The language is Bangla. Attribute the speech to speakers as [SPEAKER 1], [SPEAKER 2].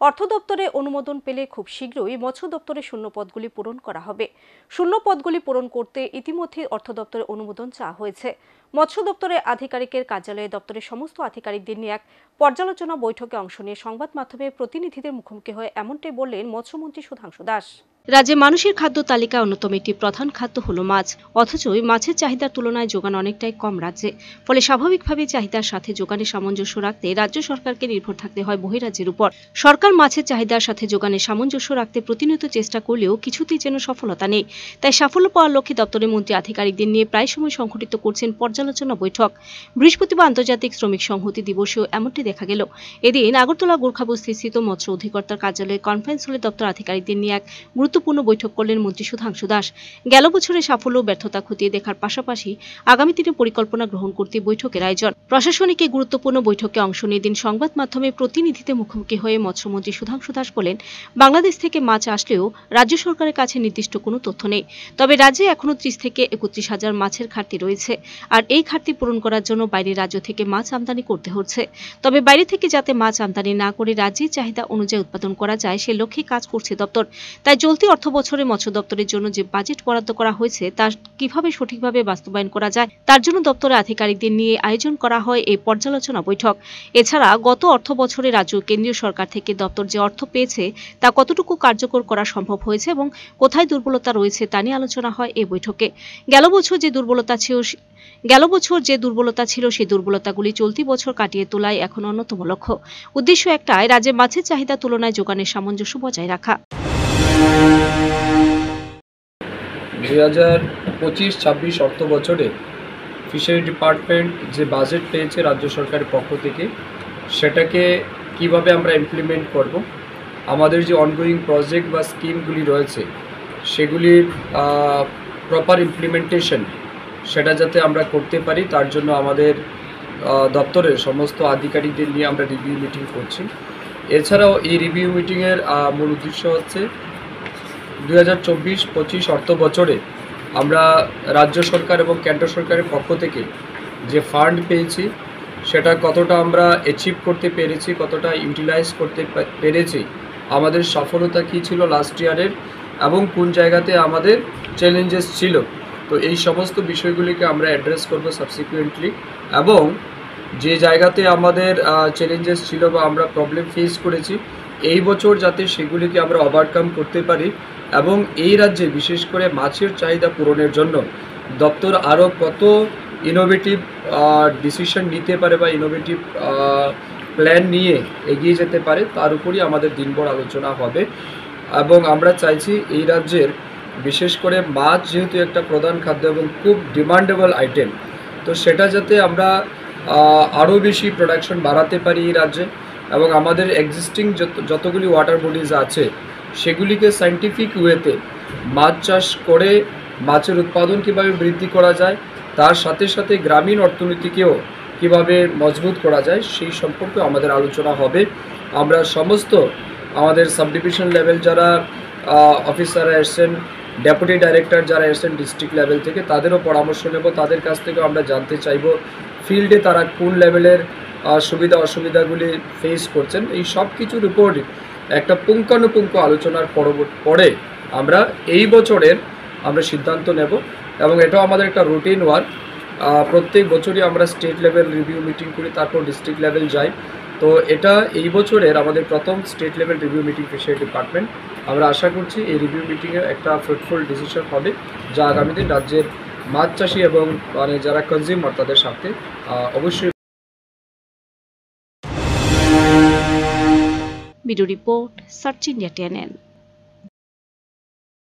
[SPEAKER 1] অর্থ দপ্তরে অনুমোদন পেলে খুব শীঘ্রই মৎস্য দপ্তরের শূন্য পদগুলি পূরণ করা হবে। শূন্য পদগুলি পূরণ করতে ইতিমধ্যে অর্থ দপ্তরের অনুমোদন চাওয়া হয়েছে। মৎস্য দপ্তরের আধিকারিকের কার্যালয়ে দপ্তরের সমস্ত আধিকারিকদের নিয়ে এক পর্যালোচনা বৈঠকে অংশ নিয়ে সংবাদ মাধ্যমে প্রতিনিধিদের মুখোমুখি হয়ে এমনটাই বললেন মৎস্যমন্ত্রী সুধাংশু দাস। রাজ্যে মানুষের খাদ্য তালিকায় অন্যতম একটি প্রধান খাদ্য হলো মাছ, অথচ মাছের চাহিদার তুলনায় যোগান অনেকটাই কম রাজ্যে। ফলে স্বাভাবিকভাবে চাহিদার সাথে যোগানের সামঞ্জস্য রাখতে রাজ্য সরকারকে নির্ভর থাকতে হয় বহিরাজ্যের উপর। সরকার মাছের চাহিদার সাথে যোগানের সামঞ্জস্য রাখতে প্রতিনিয়ত চেষ্টা করলেও কিছুতেই যেন সফলতা নেই। তাই সাফল্য পাওয়ার লক্ষ্যে দপ্তরের মন্ত্রী আধিকারিকদের নিয়ে প্রায় সময় সংঘটিত করছেন পর্যালোচনা বৈঠক। বৃহস্পতিবার আন্তর্জাতিক শ্রমিক সংহতি দিবসেও এমনটি দেখা গেল। এদিন আগরতলা গোর্খাবস্তিস্থিত মৎস্য অধিকর্তার কার্যালয়ে কনফারেন্স হলে দপ্তর আধিকারিকদের নিয়ে এক গুরুত্বপূর্ণ বৈঠক করলেন মন্ত্রী সুধাংশু দাস। গেল বছরের সাফল্য ব্যর্থতা খতিয়ে দেখার পাশাপাশি আগামী দিনে পরিকল্পনা গ্রহণ করতে বৈঠকের আয়োজন। প্রশাসনিক এই গুরুত্বপূর্ণ বৈঠকে অংশ নিয়ে দিন সংবাদ মাধ্যমে প্রতিনিধিদের মুখোমুখি হয়ে মৎস্যমন্ত্রী সুধাংশু দাস বলেন, বাংলাদেশ থেকে মাছ আসলেও রাজ্য সরকারের কাছে নির্দিষ্ট কোনো তথ্য নেই। তবে রাজ্যে এখনো 30 থেকে 31 হাজার মাছের ঘাটতি রয়েছে। আর এই ঘাটতি পূরণ করার জন্য বাইরের রাজ্য থেকে মাছ আমদানি করতে হচ্ছে। তবে বাইরে থেকে যাতে মাছ আমদানি না করে রাজ্যের চাহিদা অনুযায়ী উৎপাদন করা যায় সে লক্ষ্যে কাজ করছে দপ্তর। তাই চলতি অর্থ বছরে মৎস্য দপ্তরের জন্য যে বাজেট বরাদ্দ করা হয়েছে তা কিভাবে সঠিকভাবে বাস্তবায়ন করা যায় তার জন্য দপ্তরের আধিকারিকদের নিয়ে আয়োজন করা হয় এই পর্যালোচনা বৈঠক। এছাড়া গত অর্থ বছরে রাজ্য কেন্দ্রীয় সরকার থেকে দপ্তর যে অর্থ পেয়েছে তা কতটুকু কার্যকর করা সম্ভব হয়েছে এবং কোথায় দুর্বলতা রয়েছে তা নিয়ে আলোচনা হয় এই বৈঠকে। গেল বছর যে দুর্বলতা ছিল সেই দুর্বলতাগুলি চলতি বছর কাটিয়ে তোলাই এখন অন্যতম লক্ষ্য। উদ্দেশ্য একটাই, রাজ্যে মাছের চাহিদা তুলনায় যোগানের সামঞ্জস্য বজায় রাখা।
[SPEAKER 2] 2025-26 অর্থ বছরে ফিশারি ডিপার্টমেন্ট যে বাজেট পেয়েছে রাজ্য সরকারের পক্ষ থেকে সেটাকে কিভাবে আমরা ইমপ্লিমেন্ট করব, আমাদের যে অনগোয়িং প্রজেক্ট বা স্কিমগুলি রয়েছে সেগুলির প্রপার ইমপ্লিমেন্টেশন সেটা যাতে আমরা করতে পারি তার জন্য আমাদের দপ্তরের সমস্ত আধিকারিকদের নিয়ে আমরা রিভিউ মিটিং করছি। এছাড়াও এই রিভিউ মিটিংয়ের মূল উদ্দেশ্য হচ্ছে 2024-25 অর্থ বছরে আমরা রাজ্য সরকার এবং কেন্দ্র সরকারের পক্ষ থেকে যে ফান্ড পেয়েছি সেটা কতটা আমরা অ্যাচিভ করতে পেরেছি, কতটা ইউটিলাইজ করতে পেরেছি, আমাদের সফলতা কী ছিল লাস্ট ইয়ারের এবং কোন জায়গাতে আমাদের চ্যালেঞ্জেস ছিল। তো এই সমস্ত বিষয়গুলিকে আমরা অ্যাড্রেস করব সাবসিকুয়েন্টলি, এবং যে জায়গাতে আমাদের চ্যালেঞ্জেস ছিল বা আমরা প্রবলেম ফেস করেছি এই বছর যাতে সেগুলিকে আমরা ওভারকাম করতে পারি এবং এই রাজ্যে বিশেষ করে মাছের চাহিদা পূরণের জন্য দপ্তর আরও কত ইনোভেটিভ ডিসিশন নিতে পারে বা ইনোভেটিভ প্ল্যান নিয়ে এগিয়ে যেতে পারে তার উপরই আমাদের দিনভর আলোচনা হবে। এবং আমরা চাইছি এই রাজ্যের বিশেষ করে মাছ যেহেতু একটা প্রধান খাদ্য এবং খুব ডিমান্ডেবল আইটেম, তো সেটা যাতে আমরা আরও বেশি প্রোডাকশন বাড়াতে পারি এই রাজ্যে এবং আমাদের এক্সিস্টিং যতগুলি ওয়াটার বডিজ আছে সেগুলিকে সায়েন্টিফিক ওয়েতে মাছ চাষ করে মাছের উৎপাদন কীভাবে বৃদ্ধি করা যায়, তার সাথে সাথে গ্রামীণ অর্থনীতিকেও কীভাবে মজবুত করা যায় সেই সম্পর্কে আমাদের আলোচনা হবে। আমরা সমস্ত আমাদের সাব ডিভিশন লেভেল যারা অফিসাররা এসছেন, ডেপুটি ডাইরেক্টর যারা এসছেন ডিস্ট্রিক্ট লেভেল থেকে তাদেরও পরামর্শ নেব, তাদের কাছ থেকেও আমরা জানতে চাইব ফিল্ডে তারা কোন লেভেলের সুবিধা অসুবিধাগুলি ফেস করছেন। এই সব কিছুর উপর একটা পুঙ্খানুপুঙ্খ আলোচনার পরে আমরা এই বছরের আমরা সিদ্ধান্ত নেব এবং এটাও আমাদের একটা রুটিন ওয়ার্ক। প্রত্যেক বছরই আমরা স্টেট লেভেল রিভিউ মিটিং করি, তারপর ডিস্ট্রিক্ট লেভেল যাই। তো এটা এই বছরের আমাদের প্রথম state level review meeting fishery department. আমরা আশা করছি এই রিভিউ মিটিংয়ে একটা ফ্রুটফুল ডিসিশন হবে যা আগামী দিন রাজ্যের মাছ চাষি এবং যারা কনজিউমার তাদের সাথে অবশ্যই।
[SPEAKER 1] Video report, search India TNN।